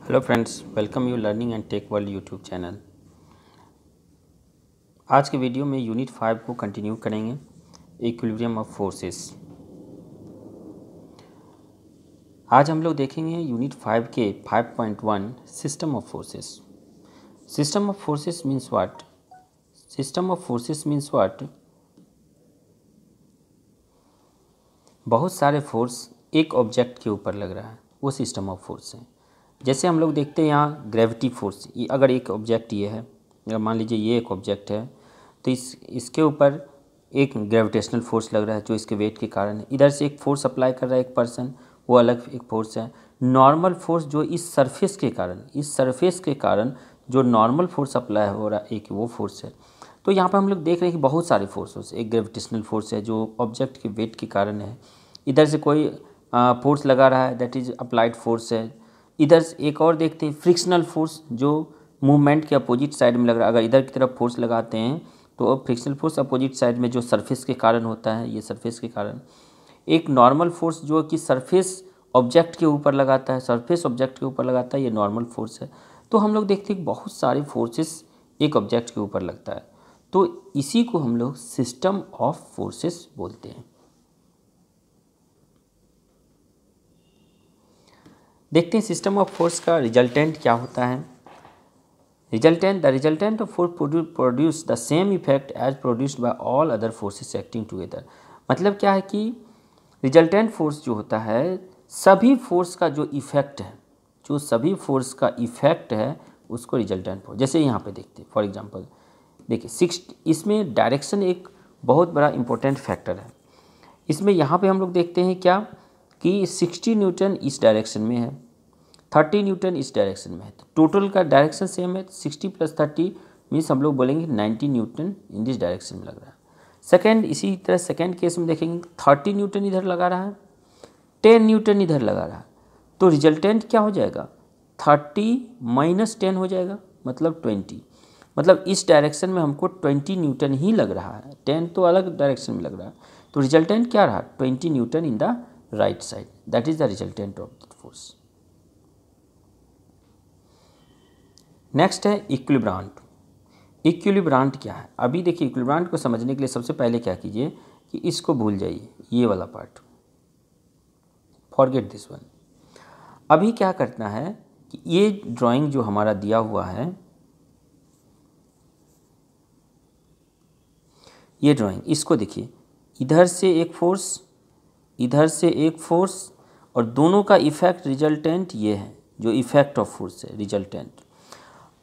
Hello friends, welcome you learning and tech world YouTube channel. आज के video में unit 5 को कंटिन्यू करेंगे, इक्विलिब्रियम ऑफ फोर्सेस। आज हम लोग देखेंगे यूनिट 5 के 5.1 system of forces. System of forces means what? System of forces means what? बहुत सारे फोर्स एक ऑब्जेक्ट के ऊपर लग रहा है, वो सिस्टम ऑफ फोर्स है। जैसे हम लोग देखते हैं यहाँ ग्रेविटी फोर्स, अगर एक ऑब्जेक्ट ये है, अगर मान लीजिए ये एक ऑब्जेक्ट है, तो इसके ऊपर एक ग्रेविटेशनल फोर्स लग रहा है जो इसके वेट के कारण है। इधर से एक फोर्स अप्लाई कर रहा है एक पर्सन, वो अलग एक फोर्स है। नॉर्मल फोर्स जो इस सरफेस के कारण जो नॉर्मल फोर्स अप्लाई हो रहा है, एक वो फोर्स है। तो यहाँ पर हम लोग देख रहे हैं कि बहुत सारे फोर्सेस, एक ग्रेविटेशनल फोर्स है जो ऑब्जेक्ट के वेट के कारण है। इधर से कोई फोर्स लगा रहा है, दैट इज अप्लाइड फोर्स है। इधर से एक और देखते हैं फ्रिक्शनल फोर्स, जो मूवमेंट के अपोजिट साइड में लग रहा है। अगर इधर की तरफ फोर्स लगाते हैं तो अब फ्रिक्शनल फोर्स अपोजिट साइड में जो सरफेस के कारण होता है, ये सरफेस के कारण। एक नॉर्मल फोर्स जो कि सरफेस ऑब्जेक्ट के ऊपर लगाता है, सरफेस ऑब्जेक्ट के ऊपर लगाता है, ये नॉर्मल फोर्स है। तो हम लोग देखते हैं बहुत सारे फोर्सेस एक ऑब्जेक्ट के ऊपर लगता है, तो इसी को हम लोग सिस्टम ऑफ फोर्सेस बोलते हैं। देखते हैं सिस्टम ऑफ फोर्स का रिजल्टेंट क्या होता है। The resultant of force produce the same effect as produced by all other forces acting together. मतलब क्या है कि रिजल्टेंट फोर्स जो होता है, सभी फोर्स का जो इफेक्ट है, उसको रिजल्टेंट फोर्स। जैसे यहाँ पे देखते हैं, फॉर एग्जांपल देखिए इसमें डायरेक्शन एक बहुत बड़ा इंपॉर्टेंट फैक्टर है। इसमें यहाँ पे हम लोग देखते हैं क्या कि 60 न्यूटन इस डायरेक्शन में है, 30 न्यूटन इस डायरेक्शन में है। तो टोटल का डायरेक्शन सेम है, 60 + 30 मीन्स हम लोग बोलेंगे 90 न्यूटन इन दिस डायरेक्शन में लग रहा है। सेकेंड, इसी तरह सेकेंड केस में देखेंगे 30 न्यूटन इधर लगा रहा है, 10 न्यूटन इधर लगा रहा है। तो रिजल्टेंट क्या हो जाएगा? 30 - 10 हो जाएगा, मतलब 20। मतलब इस डायरेक्शन में हमको 20 न्यूटन ही लग रहा है, 10 तो अलग डायरेक्शन में लग रहा है। तो रिजल्टेंट क्या रहा? 20 Newton in the right side, that is the resultant of the force. Next है इक्विलिब्रांट। इक्विलिब्रांट क्या है? अभी देखिए, इक्विलिब्रांट को समझने के लिए सबसे पहले क्या कीजिए कि इसको भूल जाइए, ये वाला पार्ट, फॉरगेट दिस वन। अभी क्या करना है कि ये ड्राइंग जो हमारा दिया हुआ है, ये ड्राइंग, इसको देखिए, इधर से एक फोर्स, इधर से एक फोर्स, और दोनों का इफेक्ट रिजल्टेंट ये है, जो इफेक्ट ऑफ फोर्स है रिजल्टेंट।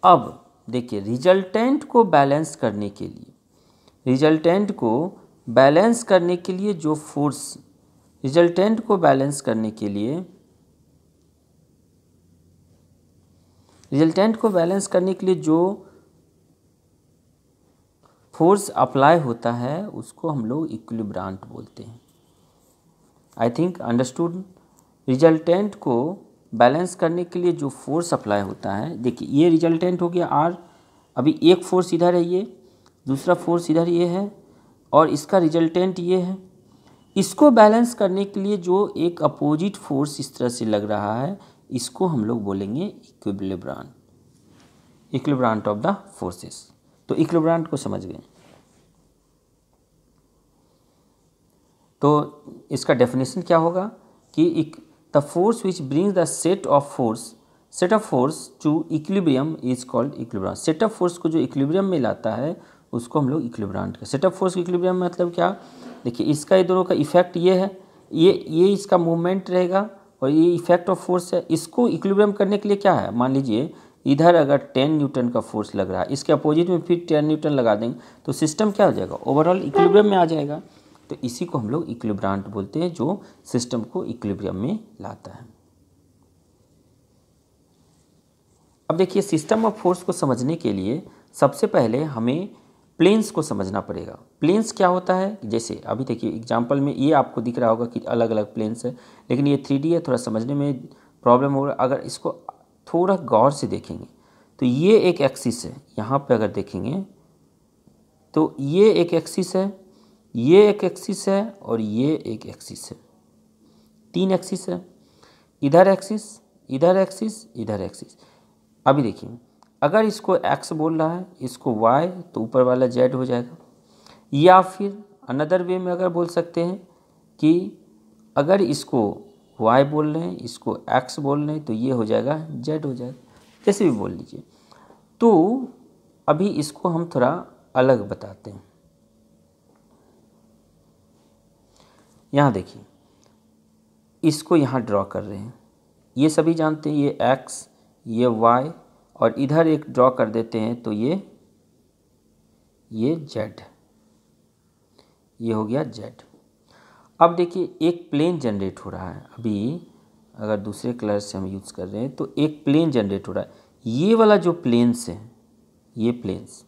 अब देखिए, रिजल्टेंट को बैलेंस करने के लिए, जो फोर्स, रिजल्टेंट को बैलेंस करने के लिए जो फोर्स अप्लाई होता है, उसको हम लोग इक्विलिब्रांट बोलते हैं। I think understood. रिजल्टेंट को बैलेंस करने के लिए जो फोर्स अप्लाई होता है, देखिए ये रिजल्टेंट हो गया आर। अभी एक फोर्स इधर है, ये दूसरा फोर्स इधर ये है, और इसका रिजल्टेंट ये है। इसको बैलेंस करने के लिए जो एक अपोजिट फोर्स इस तरह से लग रहा है, इसको हम लोग बोलेंगे इक्विलिब्रांट ऑफ द फोर्सेस। तो इक्विलिब्रांट को समझ गए। तो इसका डेफिनेशन क्या होगा कि the force which brings the set of force to equilibrium is called equilibrant. Set of force को जो इक्विलिब्रियम में लाता है, उसको हम लोग इक्विलिब्रांट का। सेट ऑफ फोर्स इक्विलिब्रियम में मतलब क्या? देखिए, इसका ये दोनों का इफेक्ट ये है, ये इसका मूवमेंट रहेगा, और ये इफेक्ट ऑफ फोर्स है। इसको इक्विलिब्रियम करने के लिए क्या है, मान लीजिए इधर अगर 10 न्यूटन का फोर्स लग रहा है, इसके अपोजिट में फिर 10 न्यूटन लगा देंगे, तो सिस्टम क्या हो जाएगा? ओवरऑल इक्विलिब्रियम में आ जाएगा। तो इसी को हम लोग इक्विलिब्रांट बोलते हैं, जो सिस्टम को इक्विलिब्रियम में लाता है। अब देखिए, सिस्टम ऑफ फोर्स को समझने के लिए सबसे पहले हमें प्लेन्स को समझना पड़ेगा। प्लेन्स क्या होता है? जैसे अभी देखिए एग्जांपल में ये आपको दिख रहा होगा कि अलग अलग प्लेन्स है, लेकिन ये 3D है, थोड़ा समझने में प्रॉब्लम होगा। अगर इसको थोड़ा गौर से देखेंगे तो ये एक एक्सिस है, यहाँ पे अगर देखेंगे तो ये एक एक्सिस है, ये एक एक्सिस है, और ये एक एक्सिस है। 3 एक्सिस है। इधर एक्सिस, इधर एक्सिस इधर एक्सिस। अभी देखिए अगर इसको x बोल रहा है, इसको y, तो ऊपर वाला z हो जाएगा। या फिर अनदर वे में अगर बोल सकते हैं कि अगर इसको y बोल रहे हैं, इसको x बोल रहे हैं, तो ये हो जाएगा z हो जाएगा, जैसे भी बोल लीजिए। तो अभी इसको हम थोड़ा अलग बताते हैं। यहाँ देखिए इसको यहाँ ड्रॉ कर रहे हैं, ये सभी जानते हैं ये x, ये y, और इधर एक ड्रॉ कर देते हैं तो ये z, ये हो गया z। अब देखिए एक प्लेन जनरेट हो रहा है। अभी अगर दूसरे कलर से हम यूज़ कर रहे हैं तो एक प्लेन जनरेट हो रहा है। ये वाला जो प्लेन्स है, ये प्लेन्स,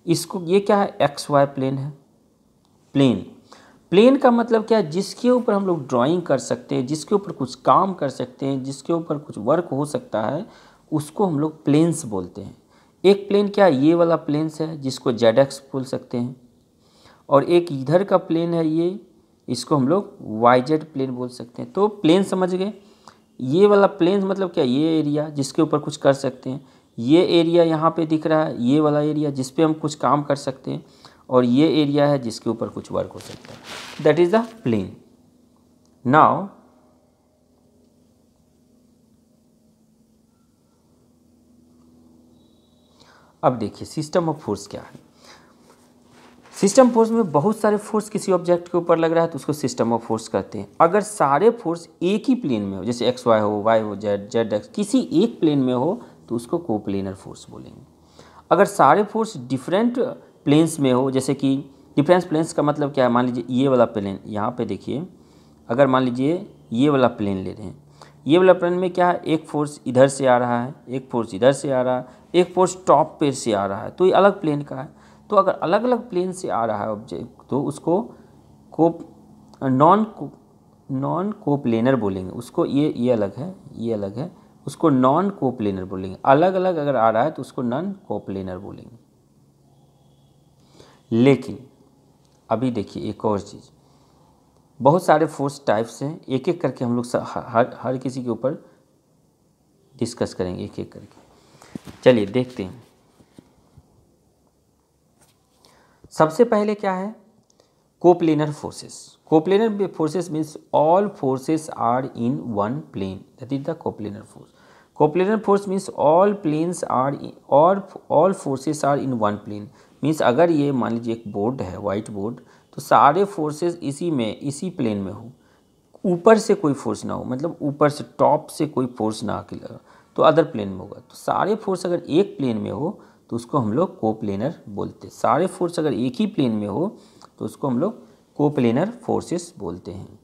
इसको ये क्या है, एक्स वाई प्लेन है। प्लेन, प्लेन का मतलब क्या है, जिसके ऊपर हम लोग ड्राइंग कर सकते हैं, जिसके ऊपर कुछ काम कर सकते हैं, जिसके ऊपर कुछ वर्क हो सकता है, उसको हम लोग प्लेन्स बोलते हैं। एक प्लेन क्या है, ये वाला प्लेन्स है जिसको जेड एक्स बोल सकते हैं, और एक इधर का प्लेन है ये, इसको हम लोग वाई जेड प्लेन बोल सकते हैं। तो प्लेन समझ गए। ये वाला प्लेन मतलब क्या, ये एरिया जिसके ऊपर कुछ कर सकते हैं, ये एरिया यहाँ पे दिख रहा है, ये वाला एरिया जिस पे हम कुछ काम कर सकते हैं, और ये एरिया है जिसके ऊपर कुछ वर्क हो सकता है। That is the plane. Now अब देखिए सिस्टम ऑफ फोर्स क्या है। सिस्टम फोर्स में बहुत सारे फोर्स किसी ऑब्जेक्ट के ऊपर लग रहा है तो उसको सिस्टम ऑफ फोर्स कहते हैं। अगर सारे फोर्स एक ही प्लेन में हो, जैसे एक्स वाई हो, वाई हो, जेड, जेड एक्स, किसी एक प्लेन में हो, तो उसको कोप्लेनर फोर्स बोलेंगे। अगर सारे फोर्स डिफरेंट प्लेन्स में हो, जैसे कि डिफरेंस प्लेन्स का मतलब क्या है, मान लीजिए ये वाला प्लेन, यहाँ पे देखिए, अगर मान लीजिए ये वाला प्लेन ले रहे हैं, ये वाला प्लेन में क्या है, एक फोर्स इधर से आ रहा है, एक फोर्स इधर से आ रहा है, एक फोर्स टॉप पे से आ रहा है, तो ये अलग प्लेन का है। तो अगर अलग अलग प्लेन से आ रहा है ऑब्जेक्ट, तो उसको नॉन कोप्लेनर बोलेंगे। उसको ये अलग है, ये अलग है, उसको नॉन कोप्लेनर बोलेंगे। अलग अलग अगर आ रहा है तो उसको नॉन कोप्लेनर बोलेंगे। लेकिन अभी देखिए एक और चीज़, बहुत सारे फोर्स टाइप्स हैं, एक एक करके हम लोग हर किसी के ऊपर डिस्कस करेंगे एक एक करके। चलिए देखते हैं। सबसे पहले क्या है, coplanar forces. Coplanar forces means all forces are in one plane, that is the coplanar force. Coplanar force means all planes are और all forces are in one plane. Means अगर ये मान लीजिए एक बोर्ड है, वाइट बोर्ड, तो सारे forces इसी प्लेन में हो, ऊपर से कोई फोर्स ना हो, मतलब ऊपर से टॉप से कोई फोर्स ना आके लगा, तो अदर प्लेन में होगा। तो सारे फोर्स अगर एक प्लेन में हो तो उसको हम लोग कोप्लेनर बोलते हैं। सारे फोर्स अगर एक ही प्लेन में हो तो उसको हम लोग कोप्लेनर फोर्सेस बोलते हैं।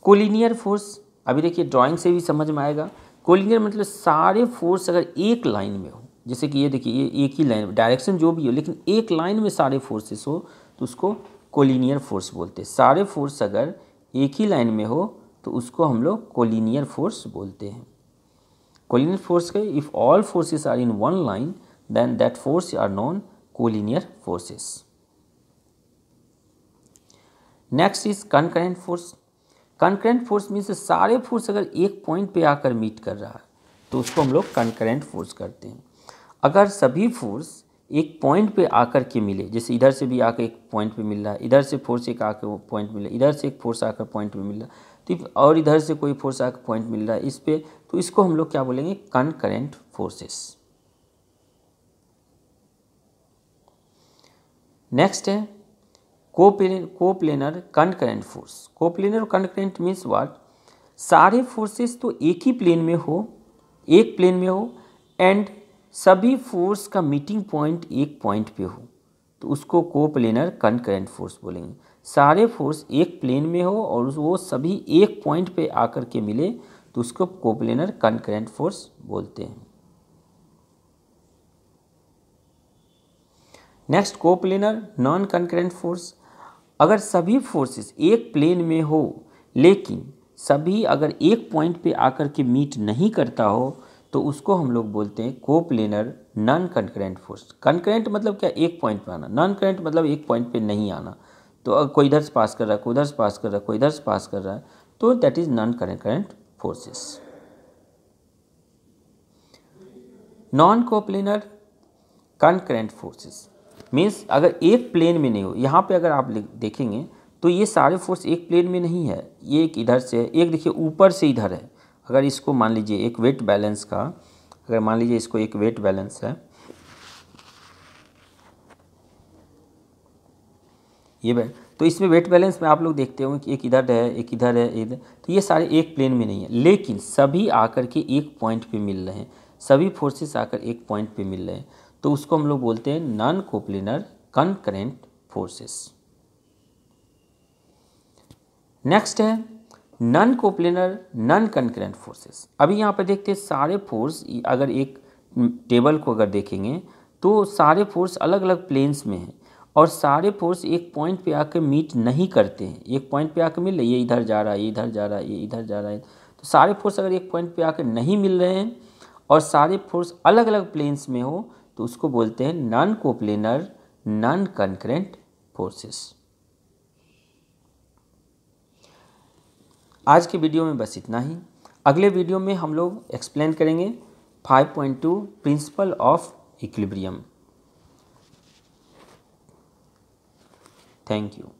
कोलिनियर फोर्स, अभी देखिए ड्राइंग से भी समझ में आएगा। कोलिनियर मतलब सारे फोर्स अगर एक लाइन में हो, जैसे कि ये देखिए ये एक ही लाइन, डायरेक्शन जो भी हो, लेकिन एक लाइन में सारे फोर्सेस हो तो उसको कोलिनियर फोर्स बोलते हैं। सारे फोर्स अगर एक ही लाइन में हो तो उसको हम लोग कोलिनियर फोर्स बोलते हैं। कोलिनियर फोर्स के if all forces are in one line then that force are non collinear forces. Next is concurrent force. Concurrent force means सारे फोर्स अगर एक पॉइंट पे आकर मीट कर रहा है तो उसको हम लोग कनकरेंट फोर्स करते हैं। अगर सभी फोर्स एक पॉइंट पे आकर के मिले, जैसे इधर से भी आकर एक पॉइंट पे मिल रहा है, इधर से फोर्स एक आकर पॉइंट मिले, इधर से एक फोर्स आकर पॉइंट पे मिल रहा है, तो और इधर से कोई फोर्स आकर पॉइंट मिल रहा है इस पे, तो इसको हम लोग क्या बोलेंगे, कनकरेंट फोर्सेस। नेक्स्ट है coplanar concurrent force. Coplanar concurrent means what, सारे फोर्सेस तो एक ही प्लेन में हो, एक प्लेन में हो, एंड सभी फोर्स का मीटिंग पॉइंट एक पॉइंट पे हो, तो उसको कोप्लेनर कनकरेंट फोर्स बोलेंगे। सारे फोर्स एक प्लेन में हो और वो सभी एक पॉइंट पे आकर के मिले तो उसको कोप्लेनर कनकरेंट फोर्स बोलते हैं। Next coplanar non concurrent force. अगर सभी फोर्सेस एक प्लेन में हो लेकिन सभी अगर एक पॉइंट पे आकर के मीट नहीं करता हो तो उसको हम लोग बोलते हैं coplanar non concurrent force. Concurrent मतलब क्या, एक पॉइंट पे आना, नॉन करेंट मतलब एक पॉइंट पे नहीं आना। तो कोई इधर से पास कर रहा है, कोई इधर से पास कर रहा है, कोई इधर से पास कर रहा है, तो that is non concurrent forces. Non coplanar concurrent forces means अगर एक प्लेन में नहीं हो, यहाँ पे अगर आप देखेंगे तो ये सारे फोर्स एक प्लेन में नहीं है, ये एक इधर से है, एक देखिए ऊपर से इधर है। अगर इसको मान लीजिए एक वेट बैलेंस का, अगर मान लीजिए इसको एक वेट बैलेंस है, ये तो इसमें वेट बैलेंस में आप लोग देखते होंगे कि एक इधर है, एक इधर है, इधर, तो ये सारे एक प्लेन में नहीं है, लेकिन सभी आकर के एक पॉइंट पे मिल रहे हैं, सभी फोर्सेस आकर एक पॉइंट पे मिल रहे हैं, तो उसको हम लोग बोलते हैं non coplanar concurrent forces. Next है non coplanar non concurrent forces. अभी यहाँ पर देखते हैं सारे फोर्स, अगर एक टेबल को अगर देखेंगे तो सारे फोर्स अलग अलग प्लेन्स में हैं और सारे फोर्स एक पॉइंट पे आकर मीट नहीं करते हैं। एक पॉइंट पे आकर मिल रहे, ये इधर जा रहा है, ये इधर जा रहा है, ये इधर जा रहा है, तो सारे फोर्स अगर एक पॉइंट पे आकर नहीं मिल रहे हैं और सारे फोर्स अलग अलग प्लेन्स में हो तो उसको बोलते हैं non coplanar non concurrent forces. आज के वीडियो में बस इतना ही। अगले वीडियो में हम लोग एक्सप्लेन करेंगे 5.2 principle of equilibrium. Thank you.